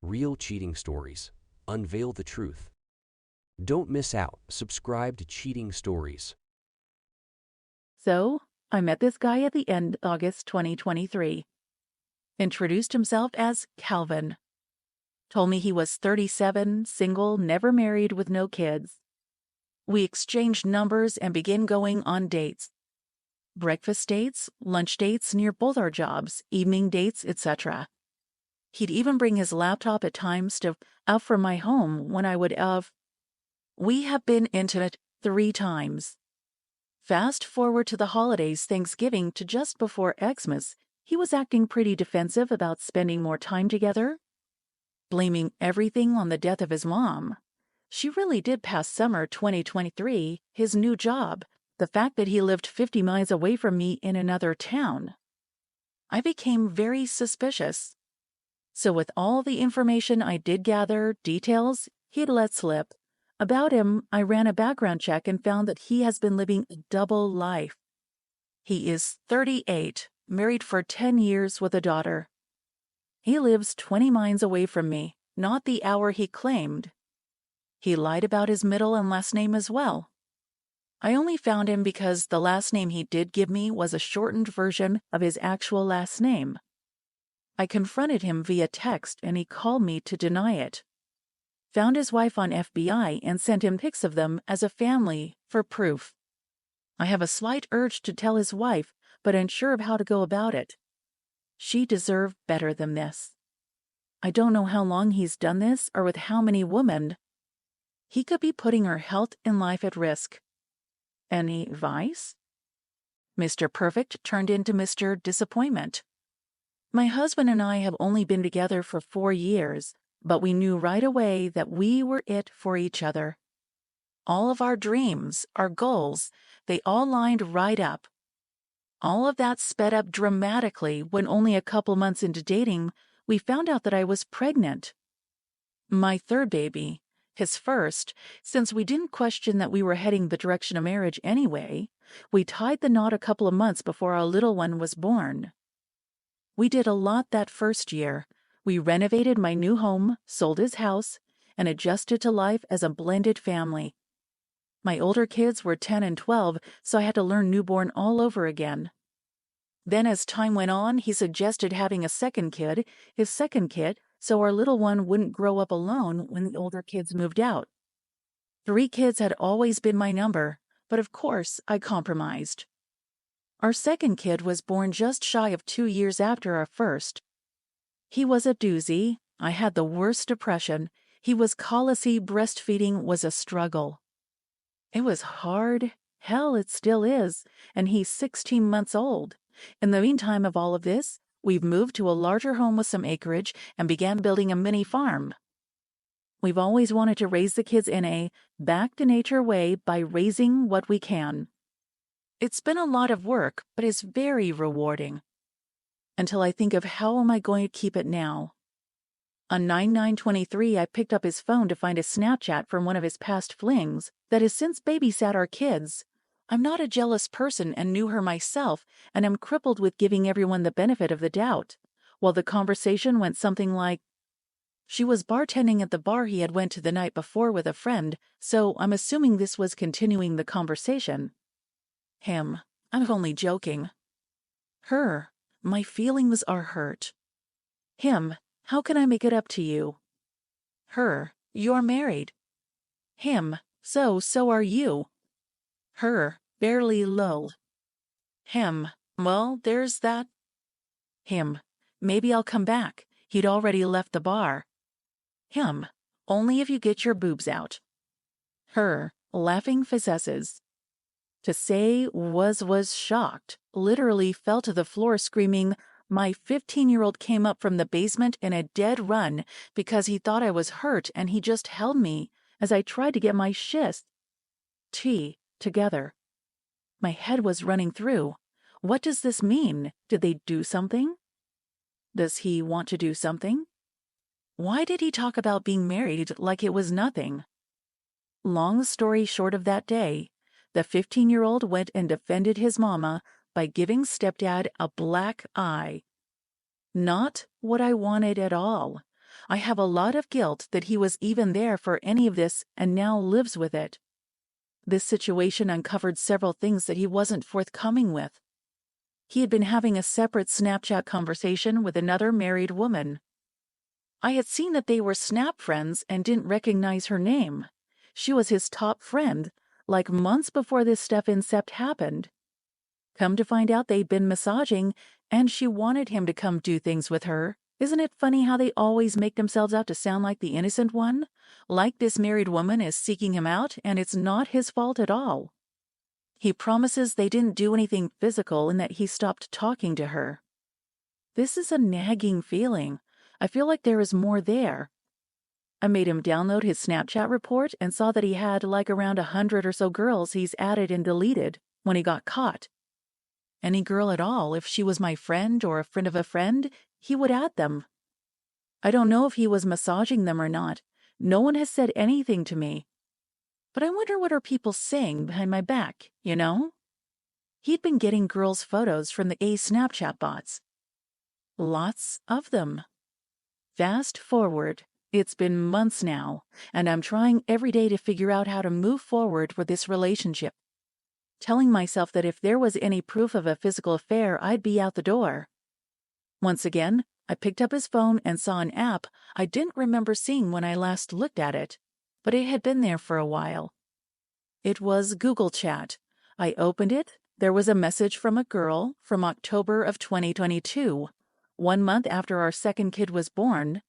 real cheating stories. Unveil the truth. Don't miss out. Subscribe to Cheating Stories. So, I met this guy at the end of August 2023. Introduced himself as Calvin. Told me he was 37, single, never married, with no kids. We exchanged numbers and began going on dates. Breakfast dates, lunch dates near both our jobs, evening dates, etc. He'd even bring his laptop at times to out from my home when I would have. We have been intimate 3 times. Fast forward to the holidays, Thanksgiving to just before Xmas, he was acting pretty defensive about spending more time together, blaming everything on the death of his mom. She really did pass summer 2023, his new job, the fact that he lived 50 miles away from me in another town. I became very suspicious. So with all the information I did gather, details he'd let slip, about him, I ran a background check and found that he has been living a double life. He is 38, married for 10 years with a daughter. He lives 20 miles away from me, not the hour he claimed. He lied about his middle and last name as well. I only found him because the last name he did give me was a shortened version of his actual last name. I confronted him via text and he called me to deny it. Found his wife on FBI and sent him pics of them as a family for proof. I have a slight urge to tell his wife, but unsure of how to go about it. She deserved better than this. I don't know how long he's done this or with how many women. He could be putting her health and life at risk. Any advice? Mr. Perfect turned into Mr. Disappointment. My husband and I have only been together for 4 years, but we knew right away that we were it for each other. All of our dreams, our goals, they all lined right up. All of that sped up dramatically when only a couple months into dating, we found out that I was pregnant. My 3rd baby, his first, since we didn't question that we were heading the direction of marriage anyway, we tied the knot a couple of months before our little one was born. We did a lot that first year. We renovated my new home, sold his house, and adjusted to life as a blended family. My older kids were 10 and 12, so I had to learn newborn all over again. Then as time went on, he suggested having a second kid, his second kid, so our little one wouldn't grow up alone when the older kids moved out. 3 kids had always been my number, but of course I compromised. Our second kid was born just shy of 2 years after our first. He was a doozy. I had the worst depression. He was colicky. Breastfeeding was a struggle. It was hard. Hell, it still is. And he's 16 months old. In the meantime of all of this, we've moved to a larger home with some acreage and began building a mini farm. We've always wanted to raise the kids in a back-to-nature way by raising what we can. It's been a lot of work, but it's very rewarding. Until I think of how am I going to keep it now. On 9/9/23, I picked up his phone to find a Snapchat from one of his past flings that has since babysat our kids. I'm not a jealous person and knew her myself, and am crippled with giving everyone the benefit of the doubt. Well, the conversation went something like, she was bartending at the bar he had went to the night before with a friend, so I'm assuming this was continuing the conversation. Him, I'm only joking. Her, my feelings are hurt. Him, how can I make it up to you? Her, you're married. Him, so are you. Her, barely lull. Him, well, there's that. Him, maybe I'll come back. He'd already left the bar. Him, only if you get your boobs out. Her, laughing facesses. To say was shocked, literally fell to the floor screaming, my 15-year-old came up from the basement in a dead run because he thought I was hurt and he just held me as I tried to get my shit together. My head was running through. What does this mean? Did they do something? Does he want to do something? Why did he talk about being married like it was nothing? Long story short of that day, the 15-year-old went and defended his mama by giving stepdad a black eye. Not what I wanted at all. I have a lot of guilt that he was even there for any of this and now lives with it. This situation uncovered several things that he wasn't forthcoming with. He had been having a separate Snapchat conversation with another married woman. I had seen that they were Snap friends and didn't recognize her name. She was his top friend, like months before this stuff in Sept happened. Come to find out they'd been massaging, and she wanted him to come do things with her. Isn't it funny how they always make themselves out to sound like the innocent one? Like this married woman is seeking him out, and it's not his fault at all. He promises they didn't do anything physical and that he stopped talking to her. This is a nagging feeling. I feel like there is more there. I made him download his Snapchat report and saw that he had like around 100 or so girls he's added and deleted when he got caught. Any girl at all, if she was my friend or a friend of a friend, he would add them. I don't know if he was massaging them or not. No one has said anything to me. But I wonder what are people saying behind my back, you know? He'd been getting girls' photos from the Snapchat bots. Lots of them. Fast forward. It's been months now, and I'm trying every day to figure out how to move forward with this relationship. Telling myself that if there was any proof of a physical affair, I'd be out the door. Once again, I picked up his phone and saw an app I didn't remember seeing when I last looked at it, but it had been there for a while. It was Google Chat. I opened it. There was a message from a girl from October of 2022, 1 month after our second kid was born,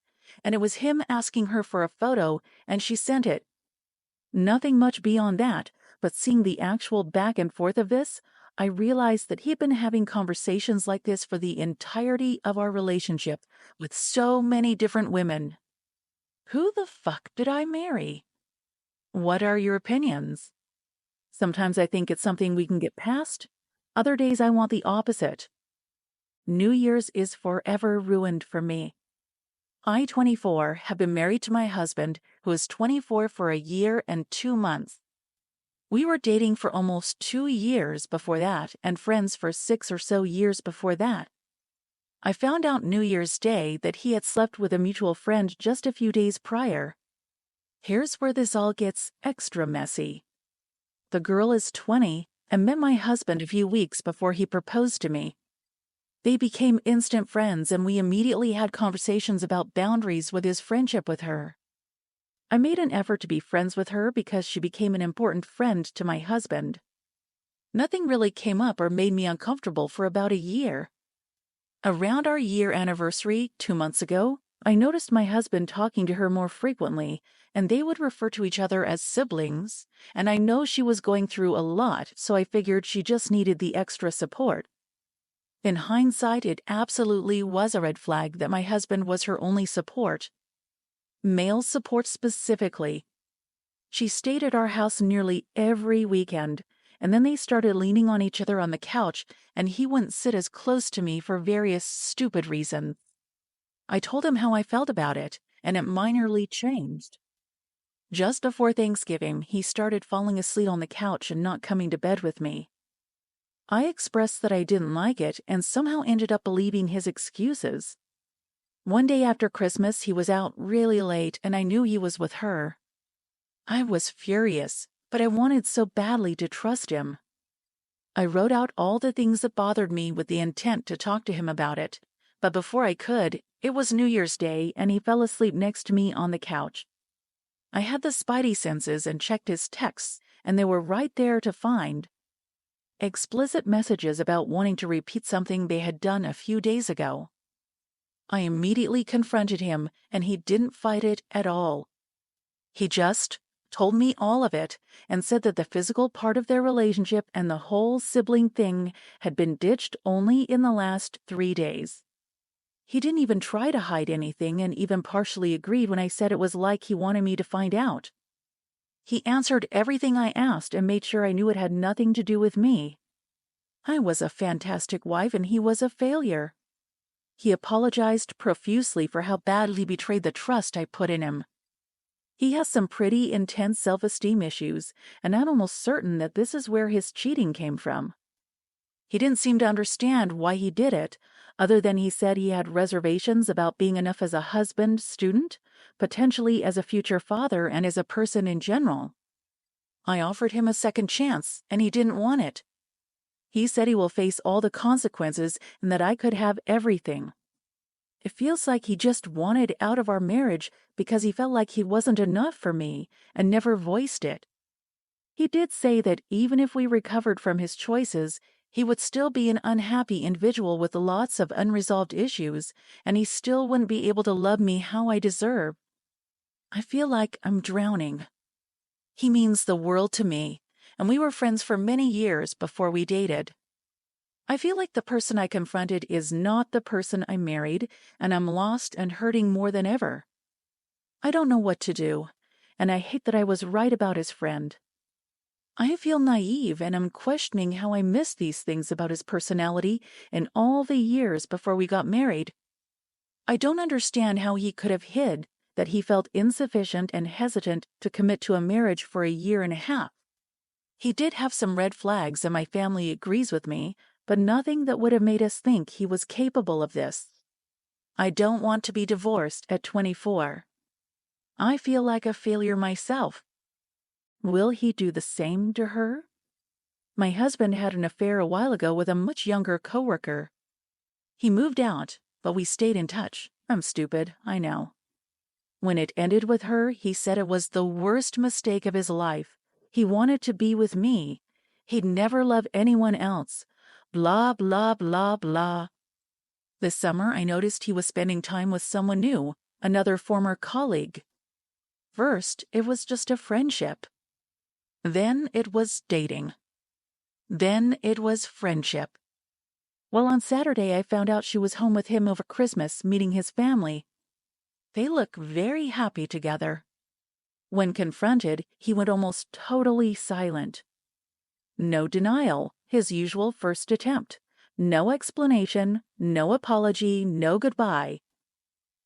and it was him asking her for a photo, and she sent it. Nothing much beyond that, but seeing the actual back and forth of this, I realized that he'd been having conversations like this for the entirety of our relationship with so many different women. Who the fuck did I marry? What are your opinions? Sometimes I think it's something we can get past. Other days I want the opposite. New Year's is forever ruined for me. I, 24, have been married to my husband, who is 24 for a year and 2 months. We were dating for almost 2 years before that, and friends for 6 or so years before that. I found out New Year's Day that he had slept with a mutual friend just a few days prior. Here's where this all gets extra messy. The girl is 20 and met my husband a few weeks before he proposed to me. They became instant friends, and we immediately had conversations about boundaries with his friendship with her. I made an effort to be friends with her because she became an important friend to my husband. Nothing really came up or made me uncomfortable for about a year. Around our year anniversary, 2 months ago, I noticed my husband talking to her more frequently, and they would refer to each other as siblings, and I know she was going through a lot, so I figured she just needed the extra support. In hindsight, it absolutely was a red flag that my husband was her only support. Male support specifically. She stayed at our house nearly every weekend, and then they started leaning on each other on the couch, and he wouldn't sit as close to me for various stupid reasons. I told him how I felt about it, and it minorly changed. Just before Thanksgiving, he started falling asleep on the couch and not coming to bed with me. I expressed that I didn't like it and somehow ended up believing his excuses. One day after Christmas, he was out really late, and I knew he was with her. I was furious, but I wanted so badly to trust him. I wrote out all the things that bothered me with the intent to talk to him about it, but before I could, it was New Year's Day, and he fell asleep next to me on the couch. I had the spidey senses and checked his texts, and they were right there to find. Explicit messages about wanting to repeat something they had done a few days ago. I immediately confronted him, and he didn't fight it at all. He just told me all of it and said that the physical part of their relationship and the whole sibling thing had been ditched only in the last 3 days. He didn't even try to hide anything and even partially agreed when I said it was like he wanted me to find out. He answered everything I asked and made sure I knew it had nothing to do with me. I was a fantastic wife and he was a failure. He apologized profusely for how badly he betrayed the trust I put in him. He has some pretty intense self-esteem issues, and I'm almost certain that this is where his cheating came from. He didn't seem to understand why he did it, other than he said he had reservations about being enough as a husband, student, potentially as a future father, and as a person in general. I offered him a second chance, and he didn't want it. He said he will face all the consequences and that I could have everything. It feels like he just wanted out of our marriage because he felt like he wasn't enough for me and never voiced it. He did say that even if we recovered from his choices, he would still be an unhappy individual with lots of unresolved issues, and he still wouldn't be able to love me how I deserve. I feel like I'm drowning. He means the world to me, and we were friends for many years before we dated. I feel like the person I confronted is not the person I married, and I'm lost and hurting more than ever. I don't know what to do, and I hate that I was right about his friend. I feel naive, and I'm questioning how I missed these things about his personality in all the years before we got married. I don't understand how he could have hid that he felt insufficient and hesitant to commit to a marriage for 1.5 years. He did have some red flags, and my family agrees with me, but nothing that would have made us think he was capable of this. I don't want to be divorced at 24. I feel like a failure myself. Will he do the same to her? My husband had an affair a while ago with a much younger coworker. He moved out, but we stayed in touch. I'm stupid, I know. When it ended with her, he said it was the worst mistake of his life. He wanted to be with me. He'd never love anyone else. Blah, blah, blah, blah. This summer, I noticed he was spending time with someone new, another former colleague. First, it was just a friendship. Then it was dating. Then it was friendship. Well, on Saturday, I found out she was home with him over Christmas, meeting his family. They look very happy together. When confronted, he went almost totally silent. No denial, his usual first attempt. No explanation, no apology, no goodbye.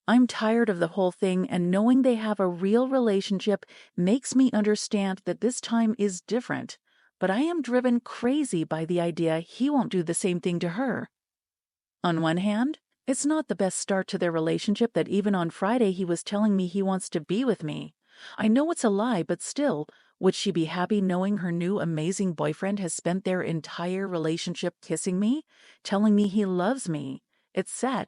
I'm tired of the whole thing, and knowing they have a real relationship makes me understand that this time is different, but I am driven crazy by the idea he won't do the same thing to her. On one hand, it's not the best start to their relationship that even on Friday he was telling me he wants to be with me. I know it's a lie, but still, would she be happy knowing her new amazing boyfriend has spent their entire relationship kissing me, telling me he loves me? It's set.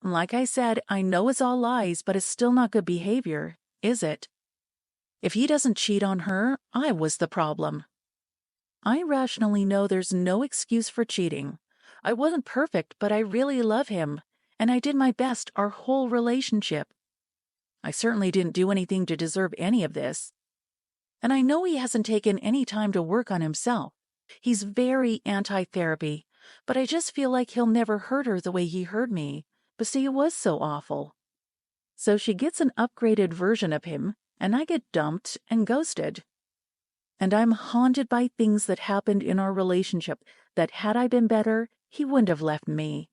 Like I said, I know it's all lies, but it's still not good behavior, is it? If he doesn't cheat on her, I was the problem. I rationally know there's no excuse for cheating. I wasn't perfect, but I really love him, and I did my best our whole relationship. I certainly didn't do anything to deserve any of this. And I know he hasn't taken any time to work on himself. He's very anti-therapy, but I just feel like he'll never hurt her the way he hurt me. But see, it was so awful. So she gets an upgraded version of him, and I get dumped and ghosted. And I'm haunted by things that happened in our relationship that had I been better, he wouldn't have left me.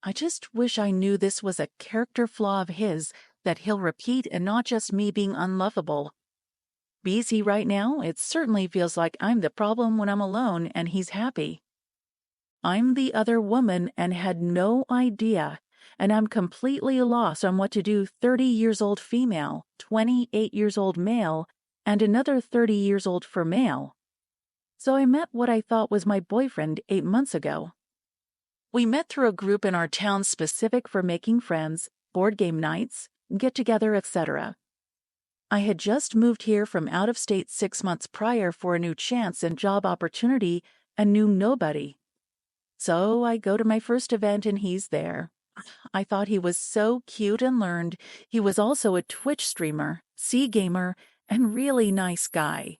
I just wish I knew this was a character flaw of his that he'll repeat and not just me being unlovable. Busy right now, it certainly feels like I'm the problem when I'm alone and he's happy. I'm the other woman and had no idea, and I'm completely lost on what to do. 30 years old female, 28 years old male, and another 30 years old for male. So I met what I thought was my boyfriend 8 months ago. We met through a group in our town specific for making friends, board game nights, get-together, etc. I had just moved here from out of state 6 months prior for a new chance and job opportunity and knew nobody. So I go to my first event and he's there. I thought he was so cute and learned. He was also a Twitch streamer, C-gamer, and really nice guy.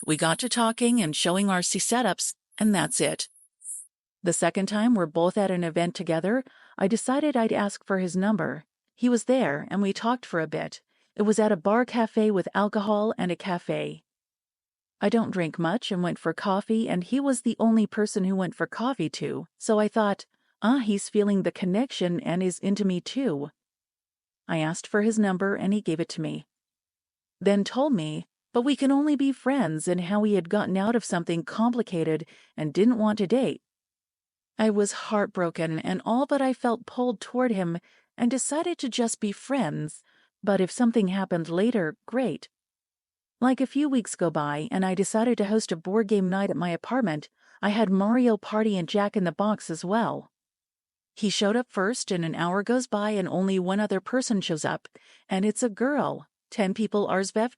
We got to talking and showing our C setups, and that's it. The second time we're both at an event together, I decided I'd ask for his number. He was there, and we talked for a bit. It was at a bar cafe with alcohol and a cafe. I don't drink much and went for coffee, and he was the only person who went for coffee too, so I thought, he's feeling the connection and is into me too. I asked for his number and he gave it to me. Then told me, but we can only be friends, and how he had gotten out of something complicated and didn't want to date. I was heartbroken and all but I felt pulled toward him and decided to just be friends, but if something happened later, great. Like a few weeks go by and I decided to host a board game night at my apartment. I had Mario Party and Jack in the Box as well. He showed up first and an hour goes by and only one other person shows up, and it's a girl. 10 people RSVP'd.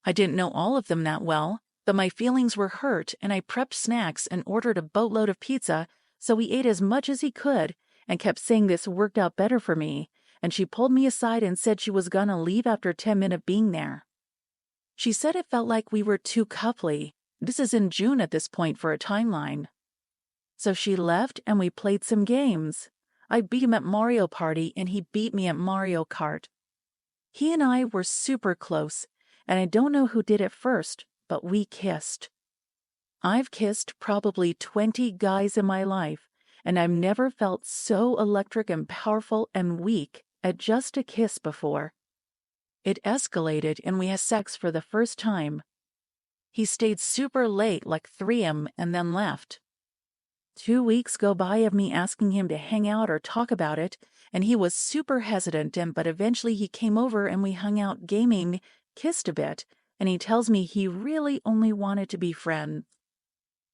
I didn't know all of them that well, but my feelings were hurt and I prepped snacks and ordered a boatload of pizza, so he ate as much as he could and kept saying this worked out better for me, and she pulled me aside and said she was gonna leave after 10 minutes being there. She said it felt like we were too coupley. This is in June at this point for a timeline. So she left and we played some games. I beat him at Mario Party and he beat me at Mario Kart. He and I were super close, and I don't know who did it first, but we kissed. I've kissed probably 20 guys in my life, and I've never felt so electric and powerful and weak at just a kiss before. It escalated and we had sex for the first time. He stayed super late, like 3 a.m., and then left. 2 weeks go by of me asking him to hang out or talk about it, and he was super hesitant, but eventually he came over and we hung out gaming, kissed a bit, and he tells me he really only wanted to be friends.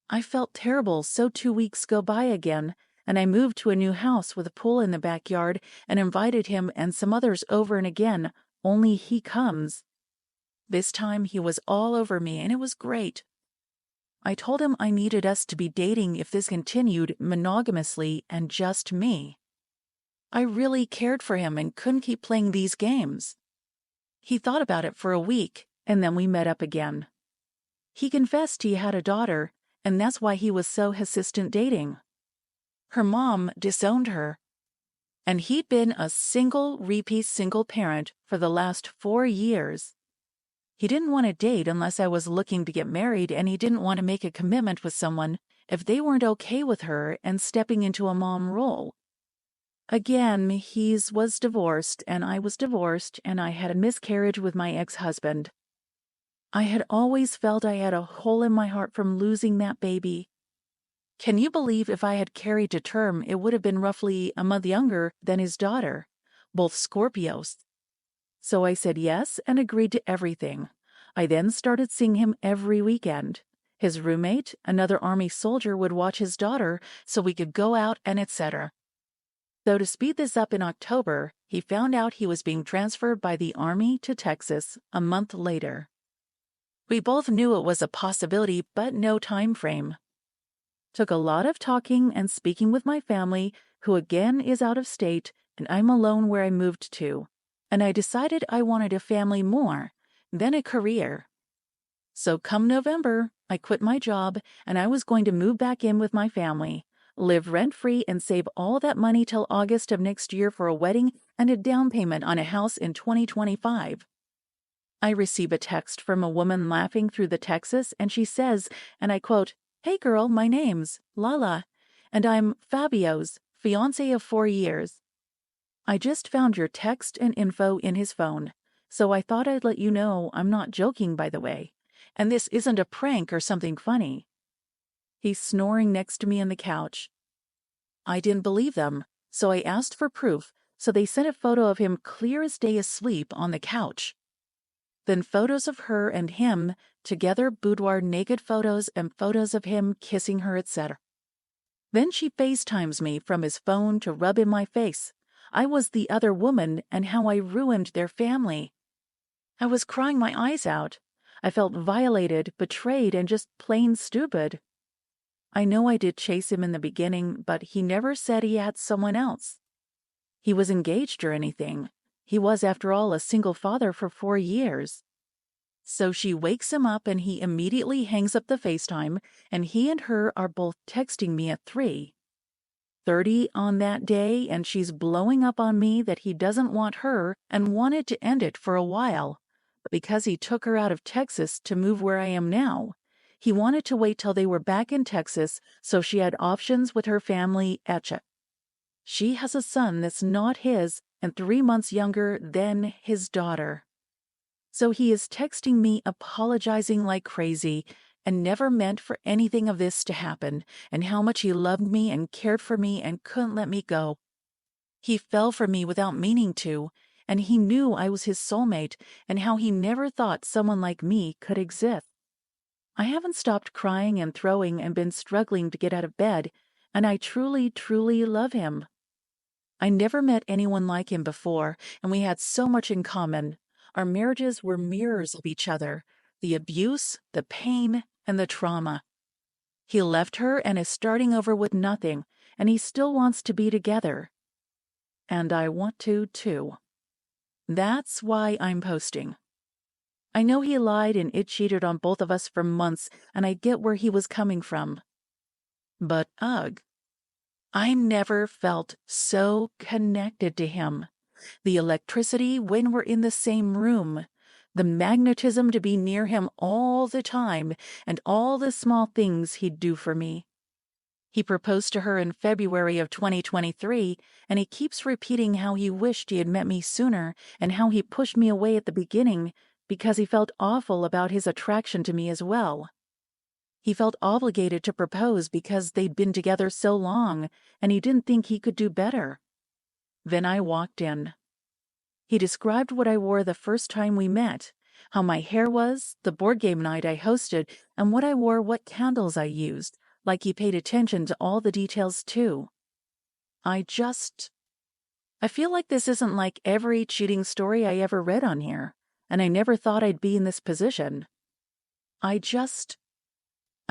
I felt terrible, so 2 weeks go by again, and I moved to a new house with a pool in the backyard and invited him and some others over, and again, only he comes. This time he was all over me and it was great. I told him I needed us to be dating if this continued monogamously and just me. I really cared for him and couldn't keep playing these games. He thought about it for a week and then we met up again. He confessed he had a daughter and that's why he was so hesitant dating. Her mom disowned her. And he'd been a repeat single parent for the last 4 years. He didn't want to date unless I was looking to get married, and he didn't want to make a commitment with someone if they weren't okay with her and stepping into a mom role. Again, he was divorced, and I was divorced, and I had a miscarriage with my ex-husband. I had always felt I had a hole in my heart from losing that baby. Can you believe if I had carried to term, it would have been roughly a month younger than his daughter, both Scorpios. So I said yes and agreed to everything. I then started seeing him every weekend. His roommate, another Army soldier, would watch his daughter so we could go out and etc. So to speed this up, in October, he found out he was being transferred by the Army to Texas a month later. We both knew it was a possibility, but no time frame. Took a lot of talking and speaking with my family, who again is out of state, and I'm alone where I moved to. And I decided I wanted a family more than a career. So come November, I quit my job and I was going to move back in with my family, live rent-free and save all that money till August of next year for a wedding and a down payment on a house in 2025. I receive a text from a woman laughing through the Texas, and she says, and I quote, "Hey girl, my name's Lala, and I'm Fabio's fiancé of 4 years. I just found your text and info in his phone, so I thought I'd let you know I'm not joking, by the way, and this isn't a prank or something funny." He's snoring next to me on the couch. I didn't believe them, so I asked for proof, so they sent a photo of him clear as day asleep on the couch. Then photos of her and him, together boudoir naked photos and photos of him kissing her, etc. Then she FaceTimes me from his phone to rub in my face. I was the other woman and how I ruined their family. I was crying my eyes out. I felt violated, betrayed, and just plain stupid. I know I did chase him in the beginning, but he never said he had someone else. He was engaged or anything. He was, after all, a single father for 4 years. So she wakes him up and he immediately hangs up the FaceTime, and he and her are both texting me at 3:30 on that day, and she's blowing up on me that he doesn't want her and wanted to end it for a while. But because he took her out of Texas to move where I am now, he wanted to wait till they were back in Texas so she had options with her family, etc. She has a son that's not his and 3 months younger than his daughter. So he is texting me apologizing like crazy, and never meant for anything of this to happen, and how much he loved me and cared for me and couldn't let me go. He fell for me without meaning to, and he knew I was his soulmate, and how he never thought someone like me could exist. I haven't stopped crying and throwing and been struggling to get out of bed, and I truly, truly love him. I never met anyone like him before, and we had so much in common. Our marriages were mirrors of each other, the abuse, the pain, and the trauma. He left her and is starting over with nothing, and he still wants to be together. And I want to, too. That's why I'm posting. I know he lied and it cheated on both of us for months, and I get where he was coming from. But ugh. I never felt so connected to him. The electricity when we're in the same room, the magnetism to be near him all the time, and all the small things he'd do for me. He proposed to her in February of 2023, and he keeps repeating how he wished he had met me sooner and how he pushed me away at the beginning because he felt awful about his attraction to me as well. He felt obligated to propose because they'd been together so long, and he didn't think he could do better. Then I walked in. He described what I wore the first time we met, how my hair was, the board game night I hosted, and what I wore, what candles I used, like he paid attention to all the details too. I feel like this isn't like every cheating story I ever read on here, and I never thought I'd be in this position. I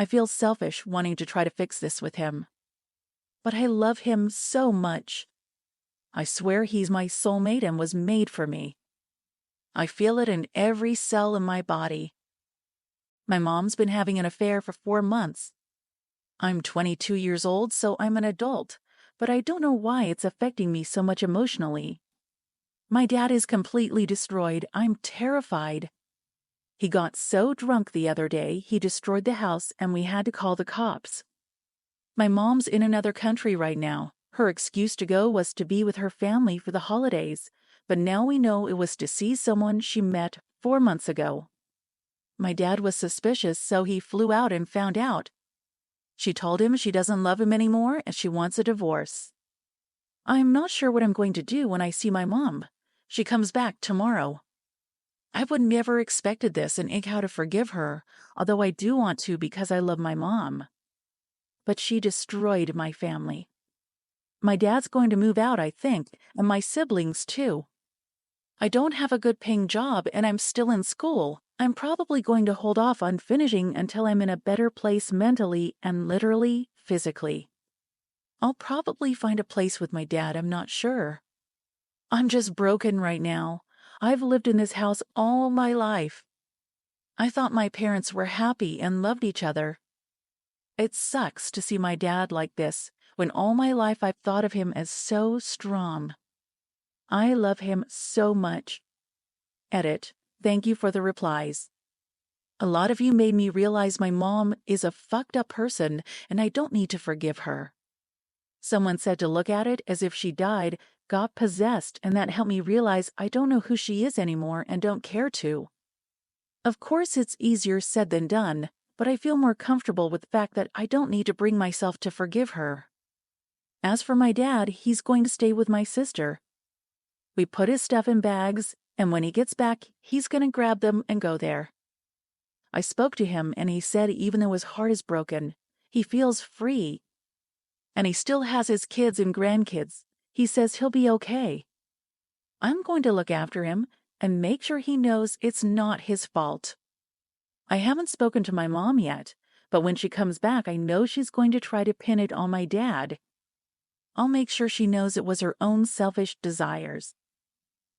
feel selfish wanting to try to fix this with him. But I love him so much. I swear he's my soulmate and was made for me. I feel it in every cell in my body. My mom's been having an affair for 4 months. I'm 22 years old, so I'm an adult, but I don't know why it's affecting me so much emotionally. My dad is completely destroyed. I'm terrified. He got so drunk the other day, he destroyed the house and we had to call the cops. My mom's in another country right now. Her excuse to go was to be with her family for the holidays, but now we know it was to see someone she met 4 months ago. My dad was suspicious, so he flew out and found out. She told him she doesn't love him anymore and she wants a divorce. I'm not sure what I'm going to do when I see my mom. She comes back tomorrow. I would never expected this and ain't how to forgive her, although I do want to because I love my mom. But she destroyed my family. My dad's going to move out, I think, and my siblings too. I don't have a good paying job and I'm still in school. I'm probably going to hold off on finishing until I'm in a better place mentally and literally, physically. I'll probably find a place with my dad, I'm not sure. I'm just broken right now. I've lived in this house all my life. I thought my parents were happy and loved each other. It sucks to see my dad like this, when all my life I've thought of him as so strong. I love him so much. Edit. Thank you for the replies. A lot of you made me realize my mom is a fucked up person and I don't need to forgive her. Someone said to look at it as if she died, got possessed, and that helped me realize I don't know who she is anymore and don't care to. Of course, it's easier said than done, but I feel more comfortable with the fact that I don't need to bring myself to forgive her. As for my dad, he's going to stay with my sister. We put his stuff in bags, and when he gets back, he's going to grab them and go there. I spoke to him, and he said even though his heart is broken, he feels free. And he still has his kids and grandkids. He says he'll be okay. I'm going to look after him and make sure he knows it's not his fault. I haven't spoken to my mom yet, but when she comes back, I know she's going to try to pin it on my dad. I'll make sure she knows it was her own selfish desires.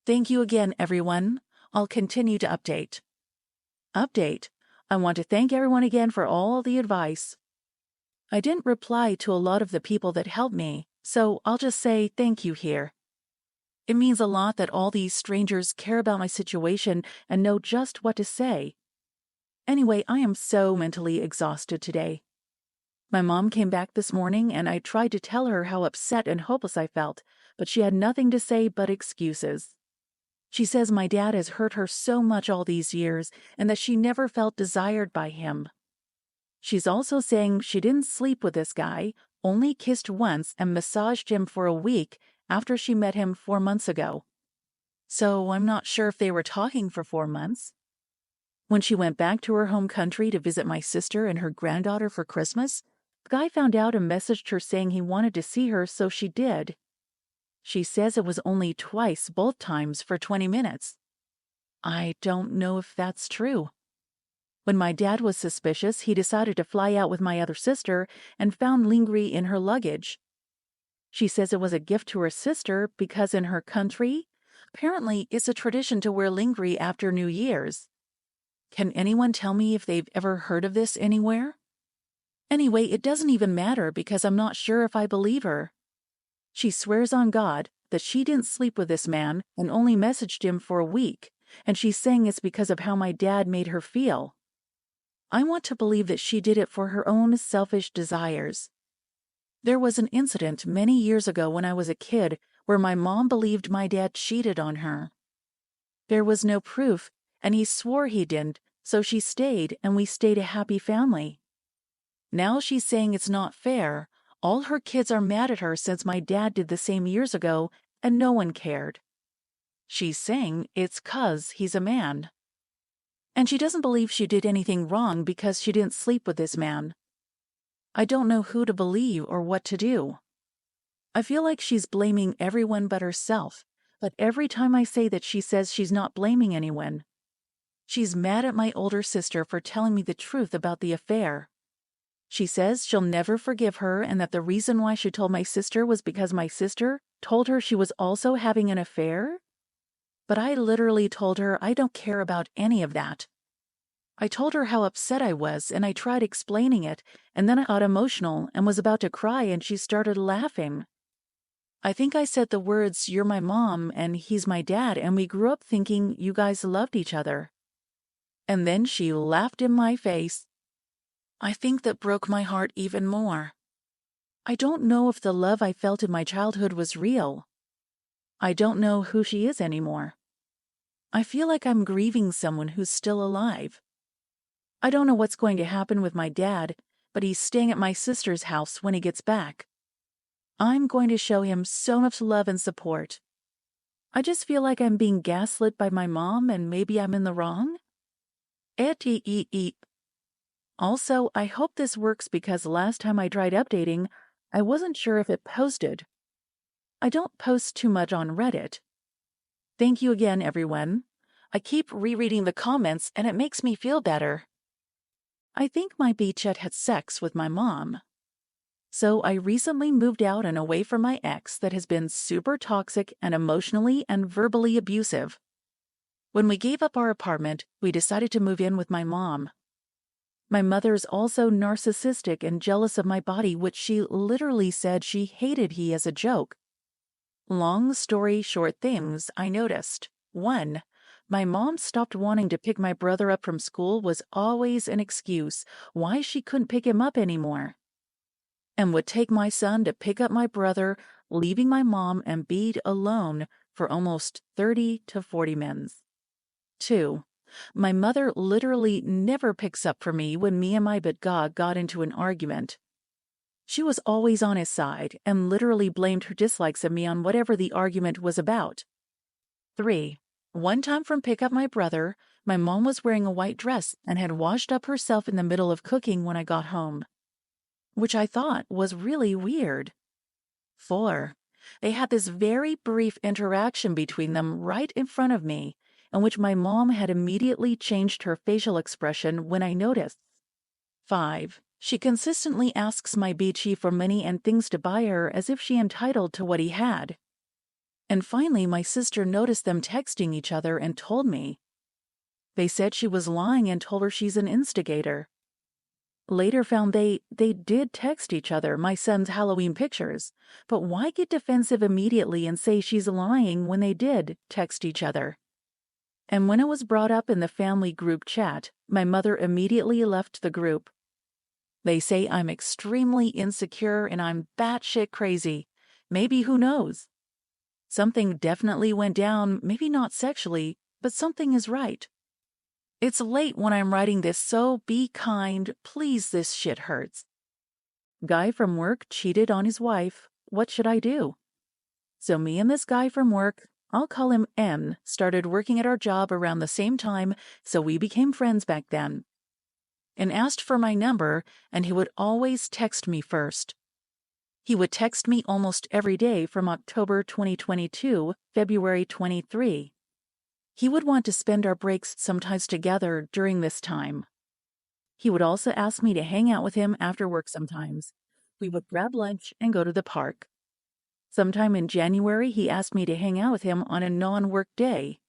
Thank you again, everyone. I'll continue to update. I want to thank everyone again for all the advice. I didn't reply to a lot of the people that helped me, so I'll just say thank you here. It means a lot that all these strangers care about my situation and know just what to say. Anyway, I am so mentally exhausted today. My mom came back this morning and I tried to tell her how upset and hopeless I felt, but she had nothing to say but excuses. She says my dad has hurt her so much all these years and that she never felt desired by him. She's also saying she didn't sleep with this guy, only kissed once and massaged him for a week after she met him 4 months ago. So I'm not sure if they were talking for 4 months. When she went back to her home country to visit my sister and her granddaughter for Christmas, the guy found out and messaged her saying he wanted to see her, so she did. She says it was only twice, both times for 20 minutes. I don't know if that's true. When my dad was suspicious, he decided to fly out with my other sister and found lingerie in her luggage. She says it was a gift to her sister because in her country, apparently it's a tradition to wear lingerie after New Year's. Can anyone tell me if they've ever heard of this anywhere? Anyway, it doesn't even matter because I'm not sure if I believe her. She swears on God that she didn't sleep with this man and only messaged him for a week, and she's saying it's because of how my dad made her feel. I want to believe that she did it for her own selfish desires. There was an incident many years ago when I was a kid where my mom believed my dad cheated on her. There was no proof, and he swore he didn't, so she stayed, and we stayed a happy family. Now she's saying it's not fair. All her kids are mad at her since my dad did the same years ago, and no one cared. She's saying it's 'cause he's a man. And she doesn't believe she did anything wrong because she didn't sleep with this man. I don't know who to believe or what to do. I feel like she's blaming everyone but herself, but every time I say that, she says she's not blaming anyone. She's mad at my older sister for telling me the truth about the affair. She says she'll never forgive her and that the reason why she told my sister was because my sister told her she was also having an affair? But I literally told her I don't care about any of that. I told her how upset I was, and I tried explaining it, and then I got emotional and was about to cry, and she started laughing. I think I said the words, "You're my mom, and he's my dad, and we grew up thinking you guys loved each other." And then she laughed in my face. I think that broke my heart even more. I don't know if the love I felt in my childhood was real. I don't know who she is anymore. I feel like I'm grieving someone who's still alive. I don't know what's going to happen with my dad, but he's staying at my sister's house when he gets back. I'm going to show him so much love and support. I just feel like I'm being gaslit by my mom and maybe I'm in the wrong. Also, I hope this works because last time I tried updating, I wasn't sure if it posted. I don't post too much on Reddit. Thank you again, everyone. I keep rereading the comments and it makes me feel better. I think my beachhead had sex with my mom. So I recently moved out and away from my ex that has been super toxic and emotionally and verbally abusive. When we gave up our apartment, we decided to move in with my mom. My mother's also narcissistic and jealous of my body, which she literally said she hated he as a joke. Long story short things I noticed. 1. My mom stopped wanting to pick my brother up from school was always an excuse why she couldn't pick him up anymore. And would take my son to pick up my brother, leaving my mom and Bede alone for almost 30 to 40 minutes. 2. My mother literally never picks up for me when me and my Badgah got into an argument. She was always on his side and literally blamed her dislikes of me on whatever the argument was about. 3. One time from pick up my brother, my mom was wearing a white dress and had washed up herself in the middle of cooking when I got home, which I thought was really weird. 4. They had this very brief interaction between them right in front of me, in which my mom had immediately changed her facial expression when I noticed. 5. She consistently asks my BG for money and things to buy her as if she entitled to what he had. And finally, my sister noticed them texting each other and told me. They said she was lying and told her she's an instigator. Later found they did text each other my son's Halloween pictures, but why get defensive immediately and say she's lying when they did text each other? And when it was brought up in the family group chat, my mother immediately left the group. They say I'm extremely insecure and I'm batshit crazy. Maybe, who knows? Something definitely went down, maybe not sexually, but something is right. It's late when I'm writing this, so be kind. Please, this shit hurts. Guy from work cheated on his wife. What should I do? So me and this guy from work, I'll call him M, started working at our job around the same time, so we became friends back then. And asked for my number, and he would always text me first. He would text me almost every day from October 2022, February 23. He would want to spend our breaks sometimes together during this time. He would also ask me to hang out with him after work sometimes. We would grab lunch and go to the park. Sometime in January, he asked me to hang out with him on a non-work day.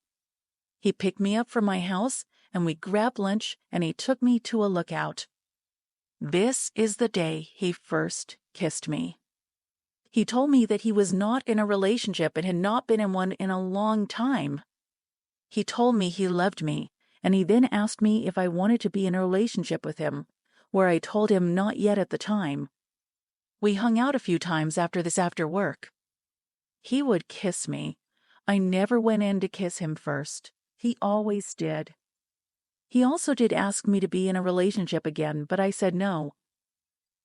He picked me up from my house, and we grabbed lunch, and he took me to a lookout. This is the day he first kissed me. He told me that he was not in a relationship and had not been in one in a long time. He told me he loved me, and he then asked me if I wanted to be in a relationship with him, where I told him not yet at the time. We hung out a few times after this after work. He would kiss me. I never went in to kiss him first. He always did. He also did ask me to be in a relationship again, but I said no.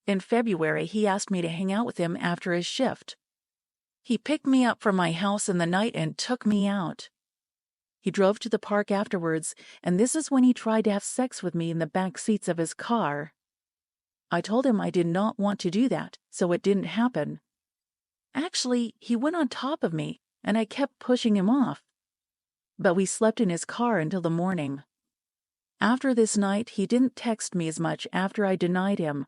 In February, he asked me to hang out with him after his shift. He picked me up from my house in the night and took me out. He drove to the park afterwards, and this is when he tried to have sex with me in the back seats of his car. I told him I did not want to do that, so it didn't happen. Actually, he went on top of me, and I kept pushing him off. But we slept in his car until the morning. After this night, he didn't text me as much after I denied him.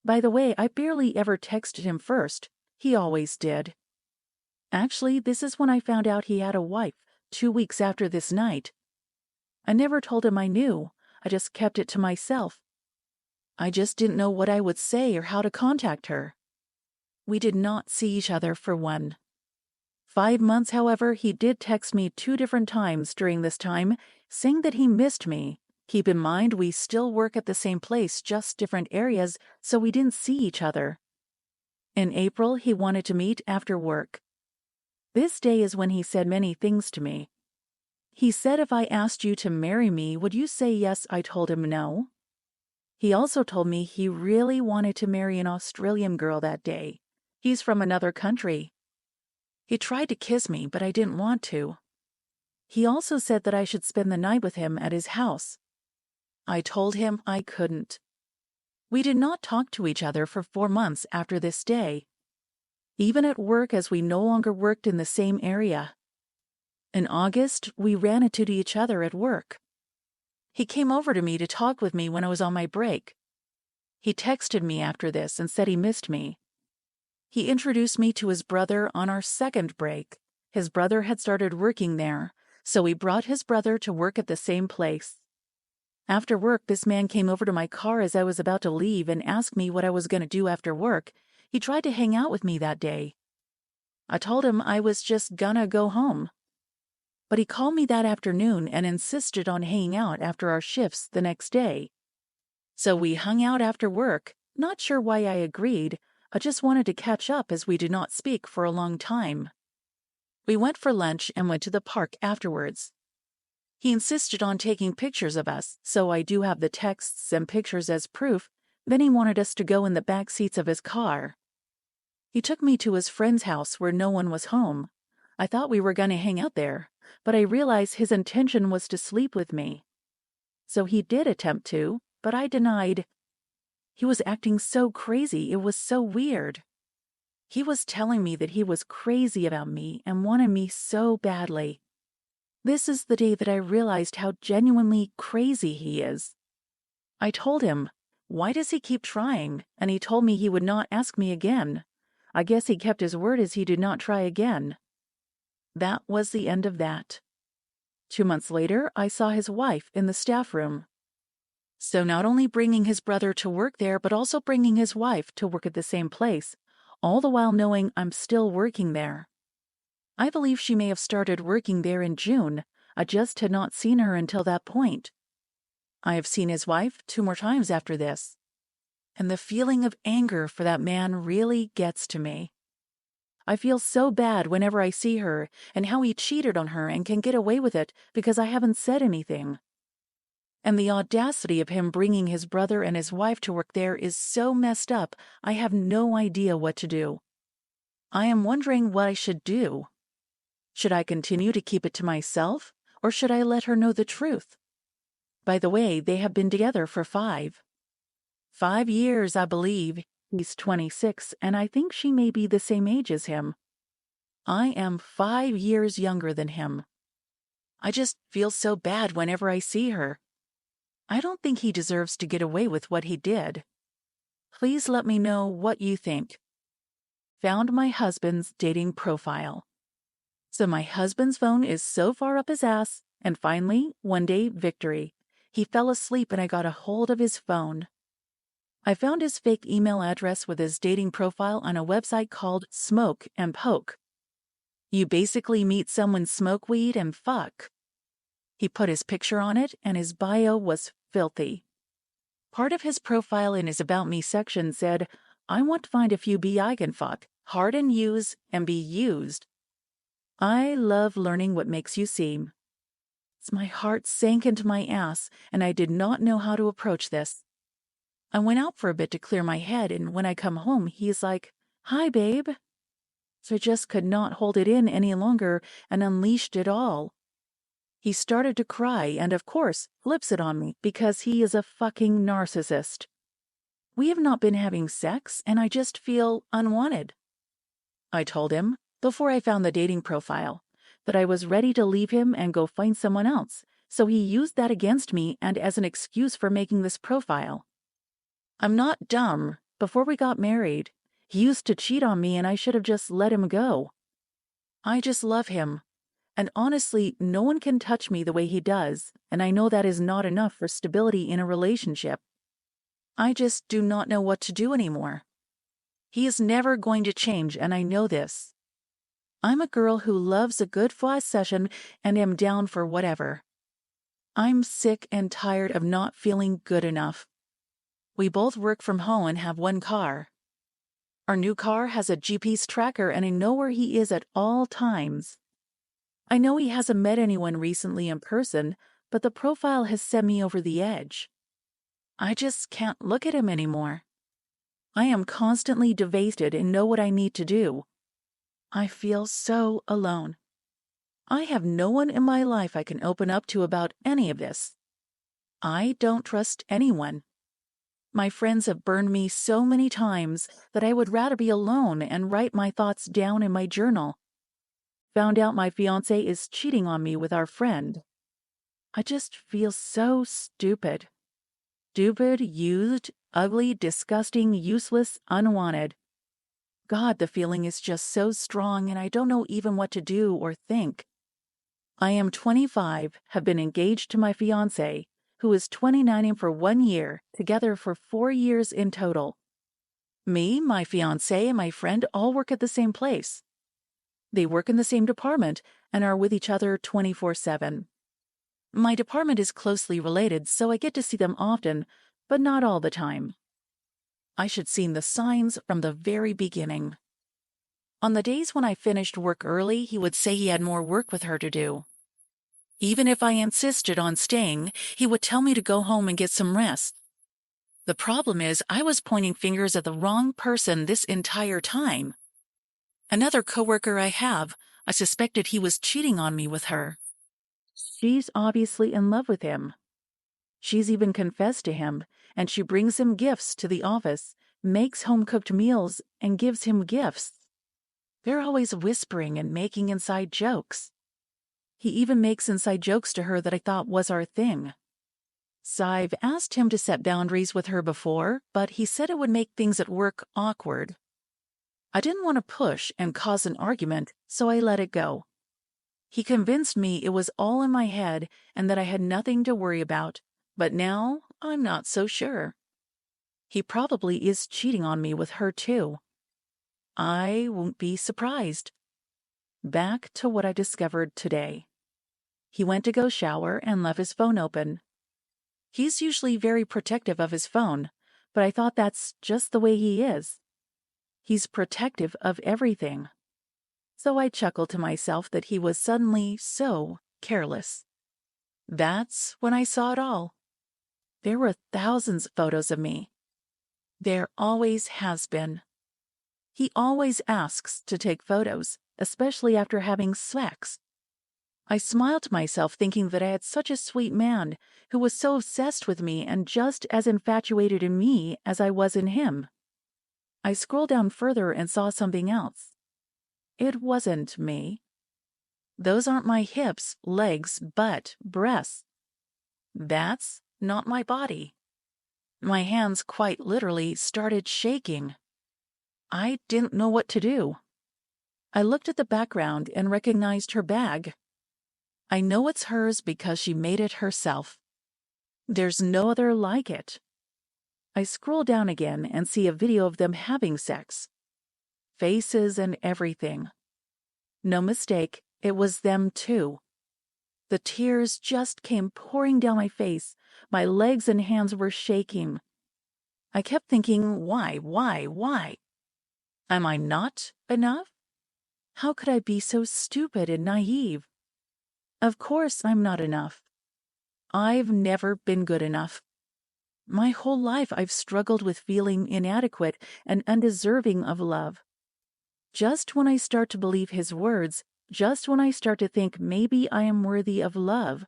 By the way, I barely ever texted him first. He always did. Actually, this is when I found out he had a wife, 2 weeks after this night. I never told him I knew. I just kept it to myself. I just didn't know what I would say or how to contact her. We did not see each other for one. 5 months, however, he did text me 2 different times during this time, saying that he missed me. Keep in mind, we still work at the same place, just different areas, so we didn't see each other. In April, he wanted to meet after work. This day is when he said many things to me. He said if I asked you to marry me, would you say yes? I told him no. He also told me he really wanted to marry an Australian girl that day. He's from another country. He tried to kiss me, but I didn't want to. He also said that I should spend the night with him at his house. I told him I couldn't. We did not talk to each other for 4 months after this day, even at work, as we no longer worked in the same area. In August, we ran into each other at work. He came over to me to talk with me when I was on my break. He texted me after this and said he missed me. He introduced me to his brother on our second break. His brother had started working there, so we brought his brother to work at the same place. After work, this man came over to my car as I was about to leave and asked me what I was going to do after work. He tried to hang out with me that day. I told him I was just gonna go home. But he called me that afternoon and insisted on hanging out after our shifts the next day. So we hung out after work, not sure why I agreed. I just wanted to catch up as we did not speak for a long time. We went for lunch and went to the park afterwards. He insisted on taking pictures of us, so I do have the texts and pictures as proof. Then he wanted us to go in the back seats of his car. He took me to his friend's house where no one was home. I thought we were going to hang out there, but I realized his intention was to sleep with me. So he did attempt to, but I denied. He was acting so crazy, it was so weird. He was telling me that he was crazy about me and wanted me so badly. This is the day that I realized how genuinely crazy he is. I told him, why does he keep trying? And he told me he would not ask me again. I guess he kept his word as he did not try again. That was the end of that. 2 months later, I saw his wife in the staff room. So not only bringing his brother to work there, but also bringing his wife to work at the same place, all the while knowing I'm still working there. I believe she may have started working there in June. I just had not seen her until that point. I have seen his wife 2 more times after this. And the feeling of anger for that man really gets to me. I feel so bad whenever I see her and how he cheated on her and can get away with it because I haven't said anything. And the audacity of him bringing his brother and his wife to work there is so messed up, I have no idea what to do. I am wondering what I should do. Should I continue to keep it to myself, or should I let her know the truth? By the way, they have been together for 5 years, I believe. He's 26, and I think she may be the same age as him. I am 5 years younger than him. I just feel so bad whenever I see her. I don't think he deserves to get away with what he did. Please let me know what you think. Found my husband's dating profile. So my husband's phone is so far up his ass, and finally, one day, victory. He fell asleep and I got a hold of his phone. I found his fake email address with his dating profile on a website called Smoke and Poke. You basically meet someone, smoke weed, and fuck. He put his picture on it, and his bio was filthy. Part of his profile in his About Me section said, I want to find a few B I can fuck, hard and use, and be used. I love learning what makes you seem. My heart sank into my ass, and I did not know how to approach this. I went out for a bit to clear my head, and when I come home, he's like, Hi, babe. So I just could not hold it in any longer and unleashed it all. He started to cry and, of course, flips it on me because he is a fucking narcissist. We have not been having sex, and I just feel unwanted. I told him, before I found the dating profile, that I was ready to leave him and go find someone else, so he used that against me and as an excuse for making this profile. I'm not dumb. Before we got married, he used to cheat on me and I should have just let him go. I just love him. And honestly, no one can touch me the way he does, and I know that is not enough for stability in a relationship. I just do not know what to do anymore. He is never going to change, and I know this. I'm a girl who loves a good flash session and am down for whatever. I'm sick and tired of not feeling good enough. We both work from home and have one car. Our new car has a GPS tracker, and I know where he is at all times. I know he hasn't met anyone recently in person, but the profile has sent me over the edge. I just can't look at him anymore. I am constantly devastated and know what I need to do. I feel so alone. I have no one in my life I can open up to about any of this. I don't trust anyone. My friends have burned me so many times that I would rather be alone and write my thoughts down in my journal. Found out my fiancé is cheating on me with our friend. I just feel so stupid. Stupid, used, ugly, disgusting, useless, unwanted. God, the feeling is just so strong and I don't know even what to do or think. I am 25, have been engaged to my fiancé, who is 29 for 1 year, together for 4 years in total. Me, my fiancé, and my friend all work at the same place. They work in the same department and are with each other 24/7. My department is closely related, so I get to see them often, but not all the time. I should seen the signs from the very beginning. On the days when I finished work early, he would say he had more work with her to do. Even if I insisted on staying, he would tell me to go home and get some rest. The problem is I was pointing fingers at the wrong person this entire time. Another coworker I have, I suspected he was cheating on me with her. She's obviously in love with him. She's even confessed to him, and she brings him gifts to the office, makes home-cooked meals, and gives him gifts. They're always whispering and making inside jokes. He even makes inside jokes to her that I thought was our thing. So I've asked him to set boundaries with her before, but he said it would make things at work awkward. I didn't want to push and cause an argument, so I let it go. He convinced me it was all in my head and that I had nothing to worry about, but now I'm not so sure. He probably is cheating on me with her too. I won't be surprised. Back to what I discovered today. He went to go shower and left his phone open. He's usually very protective of his phone, but I thought that's just the way he is. He's protective of everything. So I chuckled to myself that he was suddenly so careless. That's when I saw it all. There were thousands of photos of me. There always has been. He always asks to take photos, especially after having sex. I smiled to myself thinking that I had such a sweet man who was so obsessed with me and just as infatuated in me as I was in him. I scrolled down further and saw something else. It wasn't me. Those aren't my hips, legs, butt, breasts. That's not my body. My hands quite literally started shaking. I didn't know what to do. I looked at the background and recognized her bag. I know it's hers because she made it herself. There's no other like it. I scroll down again and see a video of them having sex. Faces and everything. No mistake, it was them too. The tears just came pouring down my face. My legs and hands were shaking. I kept thinking, why? Am I not enough? How could I be so stupid and naive? Of course I'm not enough. I've never been good enough. My whole life I've struggled with feeling inadequate and undeserving of love. Just when I start to believe his words, just when I start to think maybe I am worthy of love,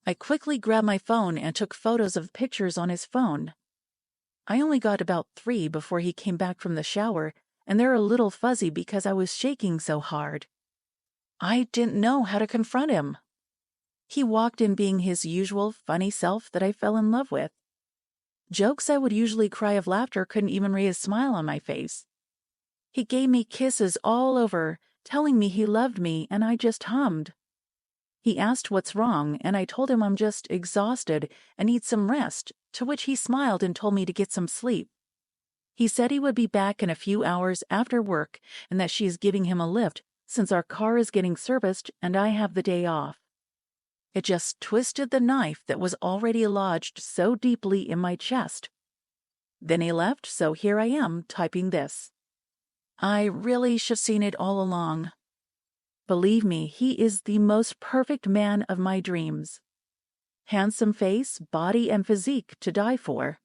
I quickly grabbed my phone and took photos of pictures on his phone. I only got about 3 before he came back from the shower, and they're a little fuzzy because I was shaking so hard. I didn't know how to confront him. He walked in being his usual funny self that I fell in love with. Jokes I would usually cry of laughter couldn't even raise a smile on my face. He gave me kisses all over, telling me he loved me, and I just hummed. He asked what's wrong, and I told him I'm just exhausted and need some rest, to which he smiled and told me to get some sleep. He said he would be back in a few hours after work and that she is giving him a lift since our car is getting serviced and I have the day off. It just twisted the knife that was already lodged so deeply in my chest. Then he left, so here I am typing this. I really should have seen it all along. Believe me, he is the most perfect man of my dreams. Handsome face, body, and physique to die for.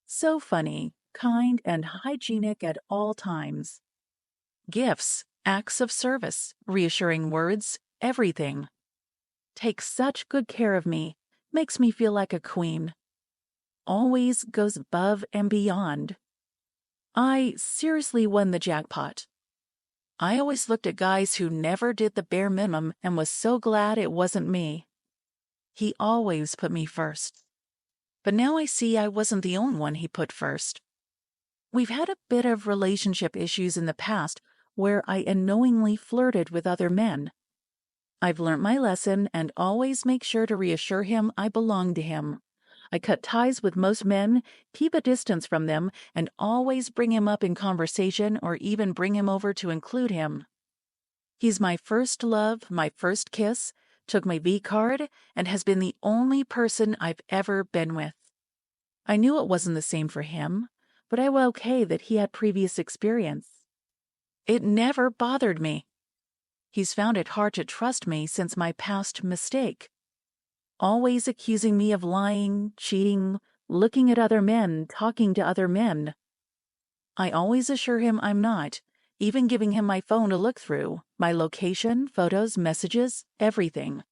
So funny, kind, and hygienic at all times. Gifts, acts of service, reassuring words, everything. Takes such good care of me, makes me feel like a queen. Always goes above and beyond. I seriously won the jackpot. I always looked at guys who never did the bare minimum and was so glad it wasn't me. He always put me first. But now I see I wasn't the only one he put first. We've had a bit of relationship issues in the past where I unknowingly flirted with other men. I've learnt my lesson and always make sure to reassure him I belong to him. I cut ties with most men, keep a distance from them, and always bring him up in conversation or even bring him over to include him. He's my first love, my first kiss, took my V card, and has been the only person I've ever been with. I knew it wasn't the same for him, but I was okay that he had previous experience. It never bothered me. He's found it hard to trust me since my past mistake. Always accusing me of lying, cheating, looking at other men, talking to other men. I always assure him I'm not, even giving him my phone to look through, my location, photos, messages, everything.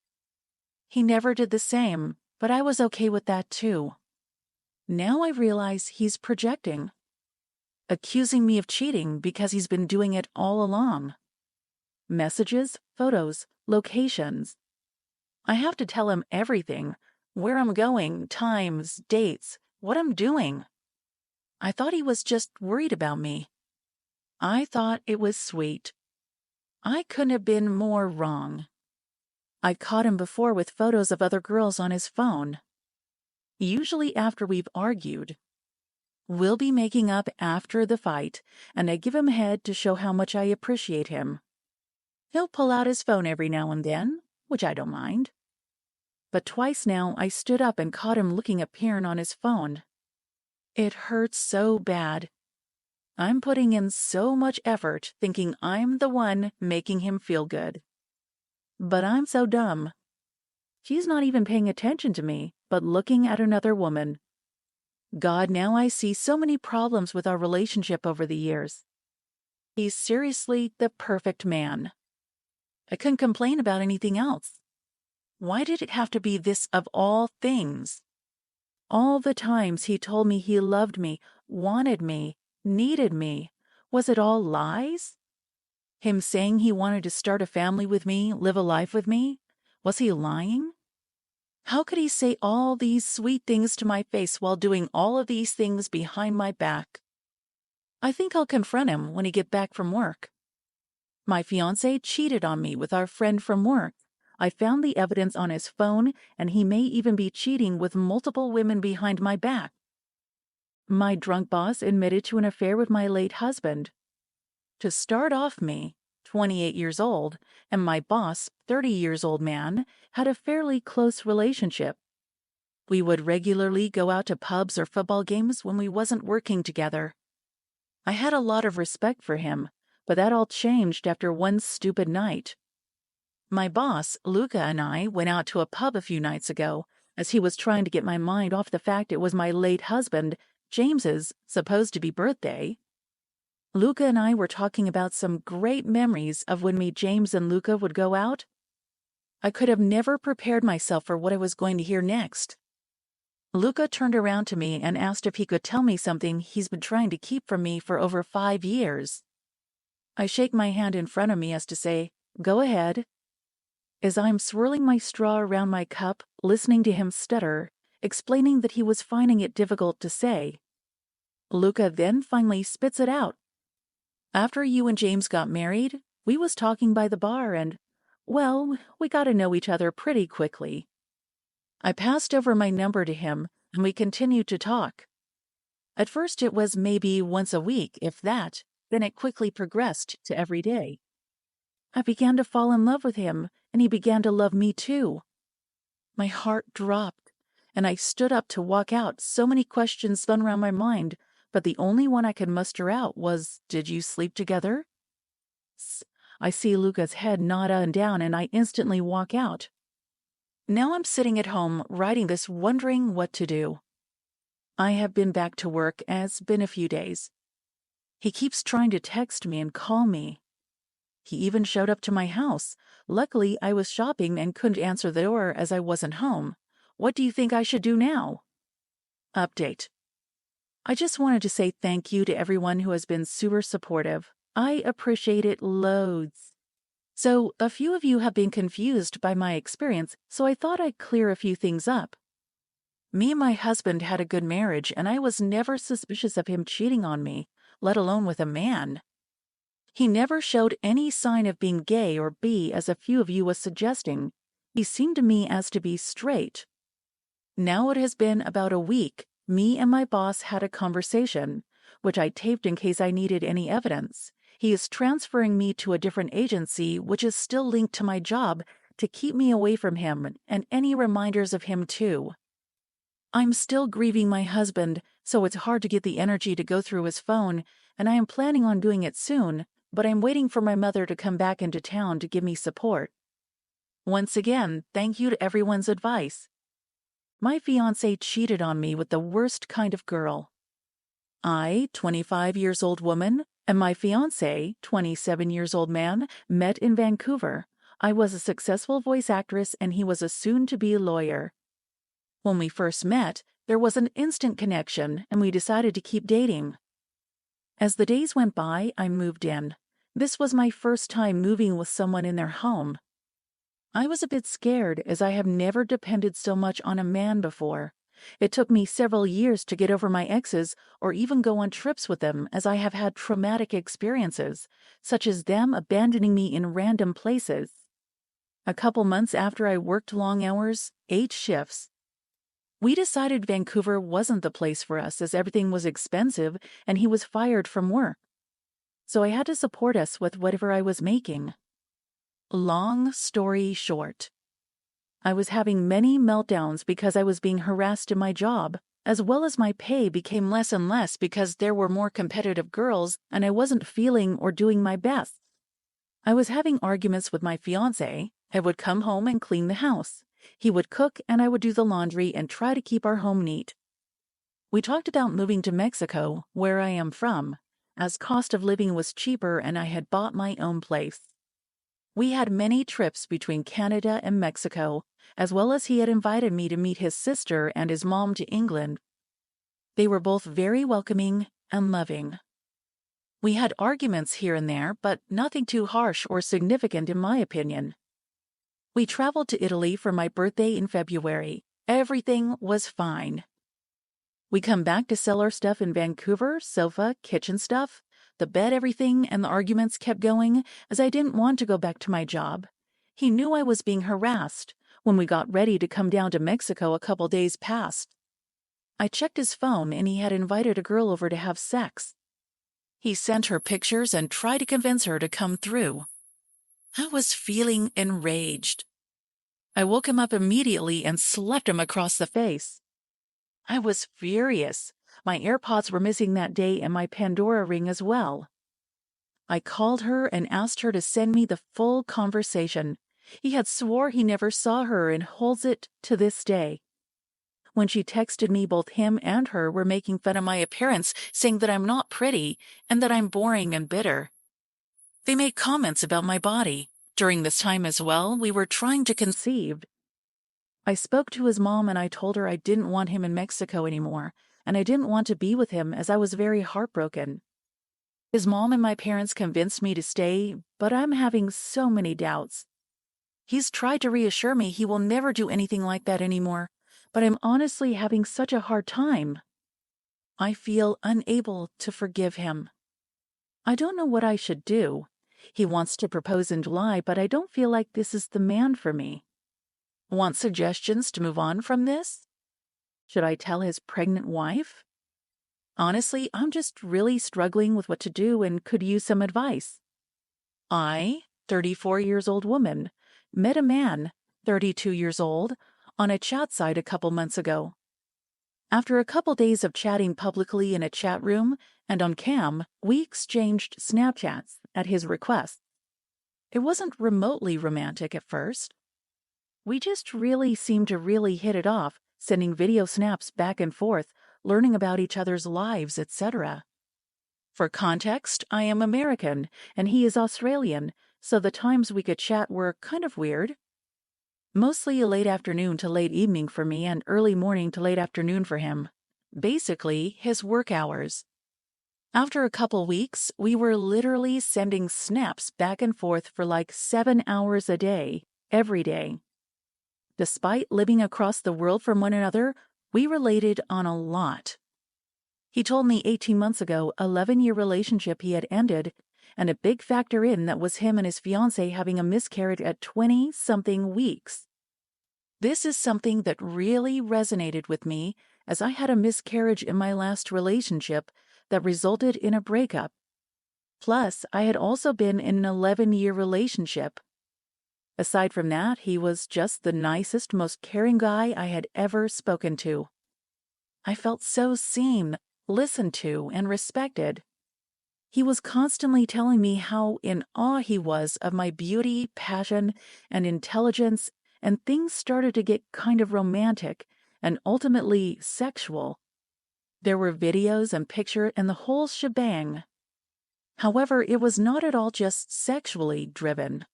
He never did the same, but I was okay with that too. Now I realize he's projecting, accusing me of cheating because he's been doing it all along. Messages, photos, locations. I have to tell him everything, where I'm going, times, dates, what I'm doing. I thought he was just worried about me. I thought it was sweet. I couldn't have been more wrong. I caught him before with photos of other girls on his phone. Usually after we've argued. We'll be making up after the fight, and I give him a head to show how much I appreciate him. He'll pull out his phone every now and then, which I don't mind. But twice now I stood up and caught him looking at porn on his phone. It hurts so bad. I'm putting in so much effort thinking I'm the one making him feel good. But I'm so dumb. She's not even paying attention to me, but looking at another woman. God, now I see so many problems with our relationship over the years. He's seriously the perfect man. I couldn't complain about anything else. Why did it have to be this of all things? All the times he told me he loved me, wanted me, needed me, was it all lies? Him saying he wanted to start a family with me, live a life with me, was he lying? How could he say all these sweet things to my face while doing all of these things behind my back? I think I'll confront him when he gets back from work. My fiancé cheated on me with our friend from work. I found the evidence on his phone, and he may even be cheating with multiple women behind my back. My drunk boss admitted to an affair with my late husband. To start off, me, 28 years old, and my boss, 30 years old man, had a fairly close relationship. We would regularly go out to pubs or football games when we wasn't working together. I had a lot of respect for him, but that all changed after one stupid night. My boss, Luca, and I went out to a pub a few nights ago, as he was trying to get my mind off the fact it was my late husband, James's, supposed-to-be birthday. Luca and I were talking about some great memories of when me, James, and Luca would go out. I could have never prepared myself for what I was going to hear next. Luca turned around to me and asked if he could tell me something he's been trying to keep from me for over 5 years. I shake my hand in front of me as to say, "Go ahead." As I'm swirling my straw around my cup, listening to him stutter, explaining that he was finding it difficult to say, Luca then finally spits it out. "After you and James got married, we was talking by the bar and, well, we got to know each other pretty quickly. I passed over my number to him, and we continued to talk. At first it was maybe once a week, if that, then it quickly progressed to every day. I began to fall in love with him, and he began to love me too. My heart dropped, and I stood up to walk out. So many questions spun around my mind, but the only one I could muster out was, 'Did you sleep together?' I see Luca's head nod up and down, and I instantly walk out. Now I'm sitting at home writing this, wondering what to do. I have been back to work, as been a few days. He keeps trying to text me and call me. He even showed up to my house. Luckily, I was shopping and couldn't answer the door as I wasn't home. What do you think I should do now? Update. I just wanted to say thank you to everyone who has been super supportive. I appreciate it loads. So, a few of you have been confused by my experience, so I thought I'd clear a few things up. Me and my husband had a good marriage, and I was never suspicious of him cheating on me, let alone with a man. He never showed any sign of being gay or bi, as a few of you was suggesting. He seemed to me as to be straight. Now it has been about a week. Me and my boss had a conversation, which I taped in case I needed any evidence. He is transferring me to a different agency, which is still linked to my job, to keep me away from him and any reminders of him too. I'm still grieving my husband, so it's hard to get the energy to go through his phone, and I am planning on doing it soon, but I'm waiting for my mother to come back into town to give me support. Once again, thank you to everyone's advice. My fiancé cheated on me with the worst kind of girl. I, 25 years old woman, and my fiancé, 27 years old man, met in Vancouver. I was a successful voice actress and he was a soon-to-be lawyer. When we first met, there was an instant connection and we decided to keep dating. As the days went by, I moved in. This was my first time moving with someone in their home. I was a bit scared as I have never depended so much on a man before. It took me several years to get over my exes or even go on trips with them, as I have had traumatic experiences, such as them abandoning me in random places. A couple months after I worked long hours, 8 shifts, we decided Vancouver wasn't the place for us as everything was expensive and he was fired from work. So I had to support us with whatever I was making. Long story short, I was having many meltdowns because I was being harassed in my job, as well as my pay became less and less because there were more competitive girls and I wasn't feeling or doing my best. I was having arguments with my fiancé. I would come home and clean the house. He would cook and I would do the laundry and try to keep our home neat. We talked about moving to Mexico, where I am from, as cost of living was cheaper and I had bought my own place. We had many trips between Canada and Mexico, as well as he had invited me to meet his sister and his mom to England. They were both very welcoming and loving. We had arguments here and there, but nothing too harsh or significant in my opinion. We traveled to Italy for my birthday in February. Everything was fine. We come back to sell our stuff in Vancouver, sofa, kitchen stuff, the bed, everything, and the arguments kept going as I didn't want to go back to my job. He knew I was being harassed. When we got ready to come down to Mexico, a couple days passed. I checked his phone and he had invited a girl over to have sex. He sent her pictures and tried to convince her to come through. I was feeling enraged. I woke him up immediately and slapped him across the face. I was furious. My AirPods were missing that day and my Pandora ring as well. I called her and asked her to send me the full conversation. He had swore he never saw her and holds it to this day. When she texted me, both him and her were making fun of my appearance, saying that I'm not pretty and that I'm boring and bitter. They made comments about my body. During this time as well, we were trying to conceive. I spoke to his mom and I told her I didn't want him in Mexico anymore, and I didn't want to be with him as I was very heartbroken. His mom and my parents convinced me to stay, but I'm having so many doubts. He's tried to reassure me he will never do anything like that anymore, but I'm honestly having such a hard time. I feel unable to forgive him. I don't know what I should do. He wants to propose in July, but I don't feel like this is the man for me. Want suggestions to move on from this? Should I tell his pregnant wife? Honestly, I'm just really struggling with what to do and could use some advice. I, 34 years old woman, met a man, 32 years old, on a chat site a couple months ago. After a couple days of chatting publicly in a chat room and on cam, we exchanged Snapchats at his request. It wasn't remotely romantic at first. We just really seemed to really hit it off, sending video snaps back and forth, learning about each other's lives, etc. For context, I am American and he is Australian, so the times we could chat were kind of weird. Mostly a late afternoon to late evening for me and early morning to late afternoon for him. Basically, his work hours. After a couple weeks, we were literally sending snaps back and forth for like 7 hours a day, every day. Despite living across the world from one another, we related on a lot. He told me 18 months ago, 11-year relationship he had ended, and a big factor in that was him and his fiancée having a miscarriage at 20-something weeks. This is something that really resonated with me, as I had a miscarriage in my last relationship that resulted in a breakup. Plus, I had also been in an 11-year relationship. Aside from that, he was just the nicest, most caring guy I had ever spoken to. I felt so seen, listened to, and respected. He was constantly telling me how in awe he was of my beauty, passion, and intelligence, and things started to get kind of romantic and ultimately sexual. There were videos and pictures and the whole shebang. However, it was not at all just sexually driven.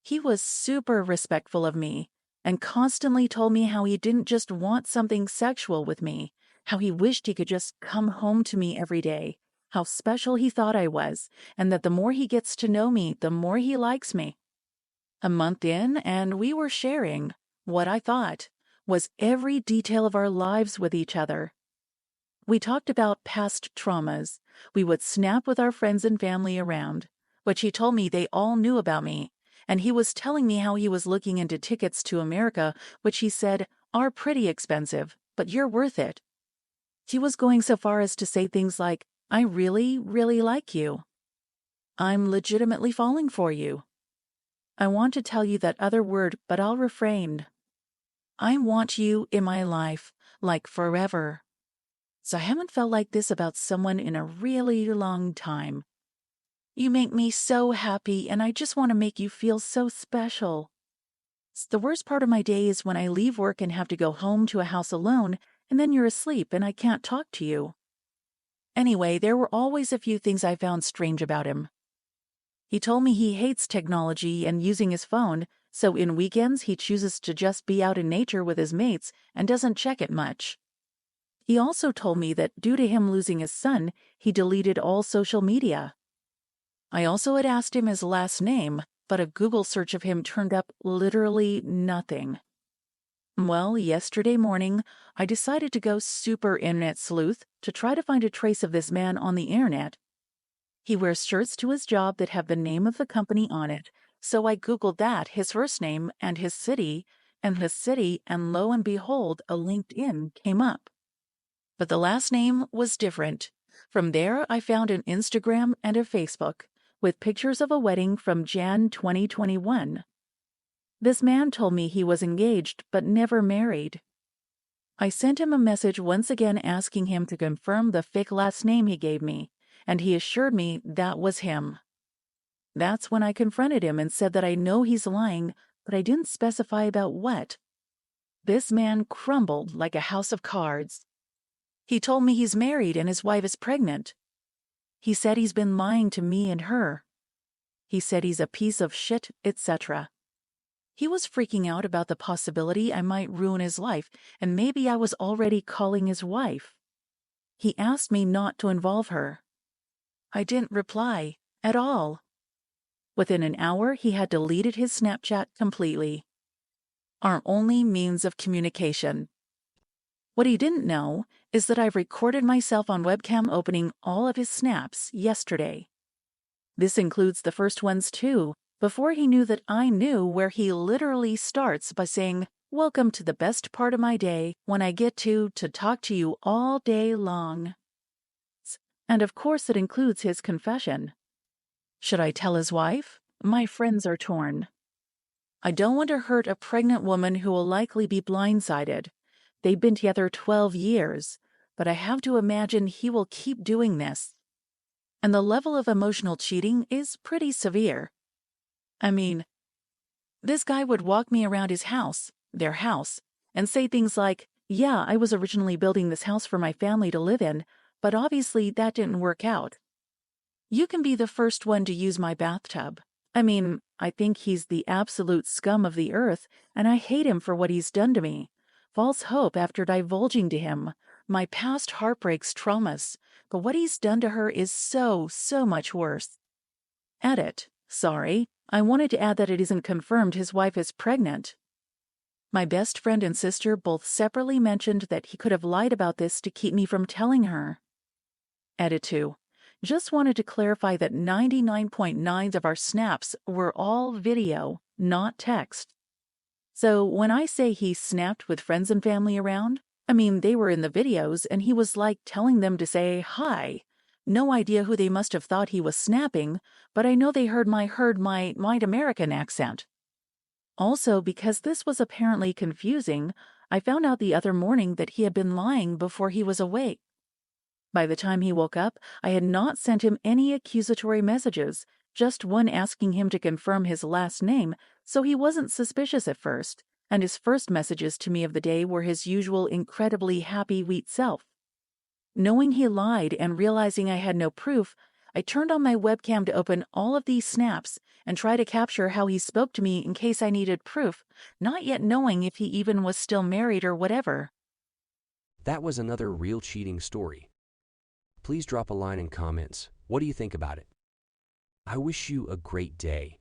He was super respectful of me and constantly told me how he didn't just want something sexual with me, how he wished he could just come home to me every day, how special he thought I was, and that the more he gets to know me, the more he likes me. A month in, and we were sharing what I thought was every detail of our lives with each other. We talked about past traumas. We would snap with our friends and family around, which he told me they all knew about me. And he was telling me how he was looking into tickets to America, which he said are pretty expensive, but you're worth it. He was going so far as to say things like, I really, really like you. I'm legitimately falling for you. I want to tell you that other word, but I'll refrain. I want you in my life, like forever. So I haven't felt like this about someone in a really long time. You make me so happy, and I just want to make you feel so special. The worst part of my day is when I leave work and have to go home to a house alone, and then you're asleep and I can't talk to you. Anyway, there were always a few things I found strange about him. He told me he hates technology and using his phone, so in weekends he chooses to just be out in nature with his mates and doesn't check it much. He also told me that due to him losing his son, he deleted all social media. I also had asked him his last name, but a Google search of him turned up literally nothing. Well, yesterday morning, I decided to go super internet sleuth to try to find a trace of this man on the internet. He wears shirts to his job that have the name of the company on it, so I Googled that, his first name, and his city, and lo and behold, a LinkedIn came up. But the last name was different. From there, I found an Instagram and a Facebook, with pictures of a wedding from Jan 2021. This man told me he was engaged but never married. I sent him a message once again asking him to confirm the fake last name he gave me, and he assured me that was him. That's when I confronted him and said that I know he's lying, but I didn't specify about what. This man crumbled like a house of cards. He told me he's married and his wife is pregnant. He said he's been lying to me and her. He said he's a piece of shit, etc. He was freaking out about the possibility I might ruin his life, and maybe I was already calling his wife. He asked me not to involve her. I didn't reply at all. Within an hour, he had deleted his Snapchat completely. Our only means of communication. What he didn't know is that I've recorded myself on webcam opening all of his snaps yesterday. This includes the first ones too, before he knew that I knew, where he literally starts by saying, "Welcome to the best part of my day when I get to talk to you all day long." And of course it includes his confession. Should I tell his wife? My friends are torn. I don't want to hurt a pregnant woman who will likely be blindsided. They've been together 12 years, but I have to imagine he will keep doing this. And the level of emotional cheating is pretty severe. I mean, this guy would walk me around his house, their house, and say things like, "Yeah, I was originally building this house for my family to live in, but obviously that didn't work out. You can be the first one to use my bathtub." I mean, I think he's the absolute scum of the earth, and I hate him for what he's done to me. False hope after divulging to him my past heartbreaks, traumas, but what he's done to her is so much worse. Edit. Sorry, I wanted to add that it isn't confirmed his wife is pregnant. My best friend and sister both separately mentioned that he could have lied about this to keep me from telling her. Edit 2. Just wanted to clarify that 99.9% of our snaps were all video, not text. So when I say he snapped with friends and family around, I mean they were in the videos and he was like telling them to say hi. No idea who they must have thought he was snapping, but I know they heard my white American accent. Also, because this was apparently confusing, I found out the other morning that he had been lying before he was awake. By the time he woke up, I had not sent him any accusatory messages, just one asking him to confirm his last name, so he wasn't suspicious at first, and his first messages to me of the day were his usual incredibly happy wheat self. Knowing he lied and realizing I had no proof, I turned on my webcam to open all of these snaps and try to capture how he spoke to me in case I needed proof, not yet knowing if he even was still married or whatever. That was another real cheating story. Please drop a line in comments. What do you think about it? I wish you a great day.